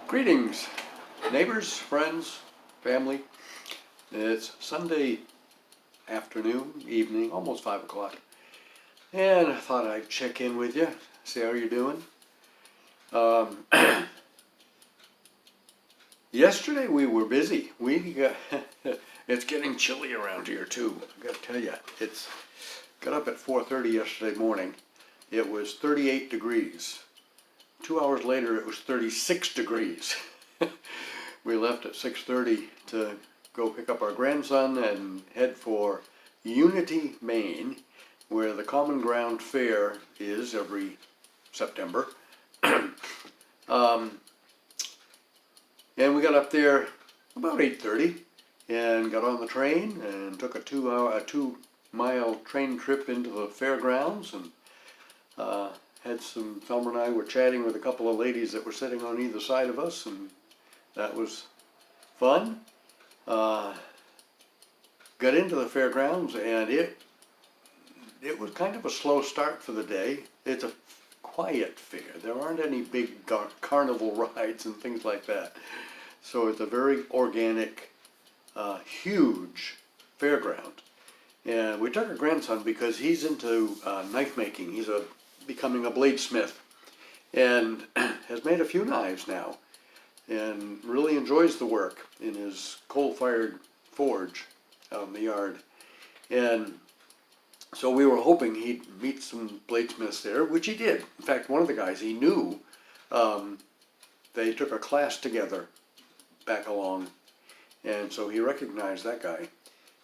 Greetings, neighbors, friends, family. It's Sunday afternoon, evening, almost 5 o'clock. And I thought I'd check in with you, see how you're doing. Yesterday we were busy. It's getting chilly around here too. I gotta tell you, it's got up at 4:30 yesterday morning. It was 38 degrees. 2 hours later it was 36 degrees. We left at 6:30 to go pick up our grandson and head for Unity, Maine, where the Common Ground Fair is every September. And we got up there about 8:30 and got on the train and took a 2-mile train trip into the fairgrounds, and Thelma and I were chatting with a couple of ladies that were sitting on either side of us, and that was fun. Got into the fairgrounds, and it was kind of a slow start for the day. It's a quiet fair. There aren't any big carnival rides and things like that. So it's a very organic, huge fairground. And we took our grandson because he's into knife making. He's becoming a bladesmith and has made a few knives now and really enjoys the work in his coal-fired forge out in the yard. And so we were hoping he'd meet some bladesmiths there, which he did. In fact, one of the guys he knew, they took a class together back along, and so he recognized that guy.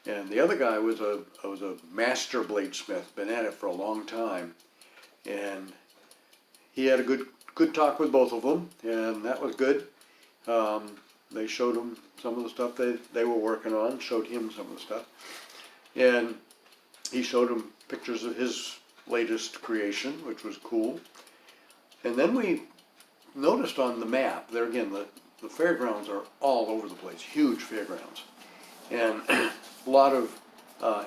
And the other guy was a master bladesmith, been at it for a long time, and he had a good talk with both of them, and that was good. They showed him some of the stuff they were working on, showed him some of the stuff, and he showed him pictures of his latest creation, which was cool. And then we noticed on the map, there again, the fairgrounds are all over the place, huge fairgrounds. And a lot of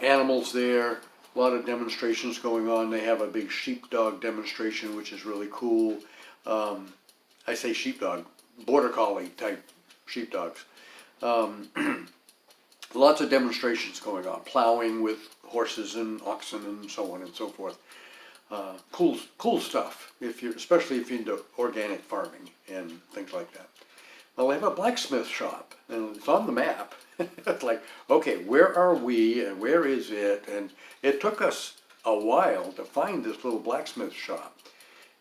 animals there, a lot of demonstrations going on. They have a big sheepdog demonstration, which is really cool. I say sheepdog, border collie type sheepdogs. Lots of demonstrations going on, plowing with horses and oxen and so on and so forth. Cool stuff, especially if you're into organic farming and things like that. Well, they have a blacksmith shop, and it's on the map. It's like, okay, where are we and where is it? And it took us a while to find this little blacksmith shop.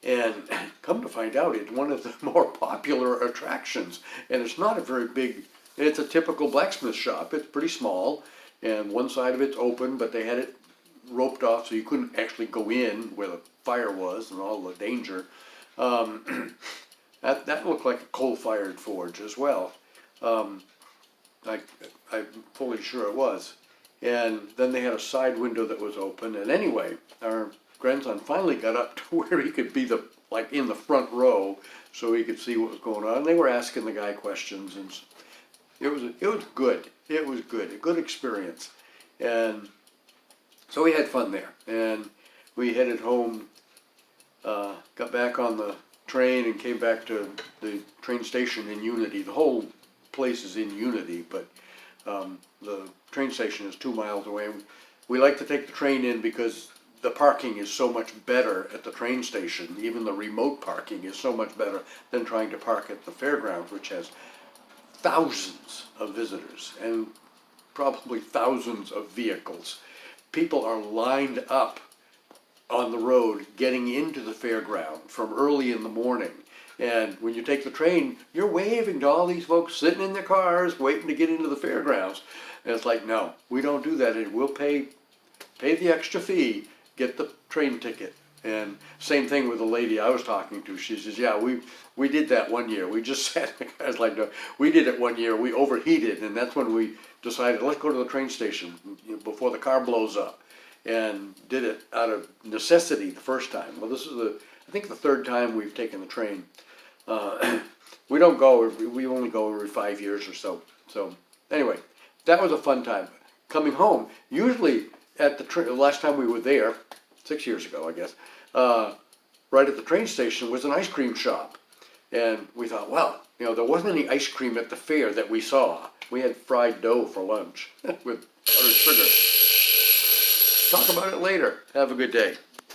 And come to find out, it's one of the more popular attractions. And it's not a very big, it's a typical blacksmith shop. It's pretty small, and one side of it's open, but they had it roped off so you couldn't actually go in where the fire was and all the danger. That looked like a coal-fired forge as well. I'm fully sure it was. And then they had a side window that was open. And anyway, our grandson finally got up to where he could be in the front row, so he could see what was going on. And they were asking the guy questions, and it was good. It was good, a good experience. And so we had fun there. And we headed home, got back on the train and came back to the train station in Unity. The whole place is in Unity, but the train station is 2 miles away. We like to take the train in because the parking is so much better at the train station. Even the remote parking is so much better than trying to park at the fairgrounds, which has thousands of visitors and probably thousands of vehicles. People are lined up on the road getting into the fairground from early in the morning. And when you take the train, you're waving to all these folks sitting in their cars waiting to get into the fairgrounds. And it's like, no, we don't do that. We'll pay the extra fee, get the train ticket. And same thing with the lady I was talking to. She says, yeah, we did that one year. We just sat in the cars like, no, we did it one year. We overheated, and that's when we decided, let's go to the train station before the car blows up. And did it out of necessity the first time. Well, this is I think the third time we've taken the train. We don't go, we only go every 5 years or so. So anyway, that was a fun time. Coming home, usually at the last time we were there, 6 years ago, I guess, right at the train station was an ice cream shop. And we thought, well, you know, there wasn't any ice cream at the fair that we saw. We had fried dough for lunch with powdered sugar. Talk about it later. Have a good day.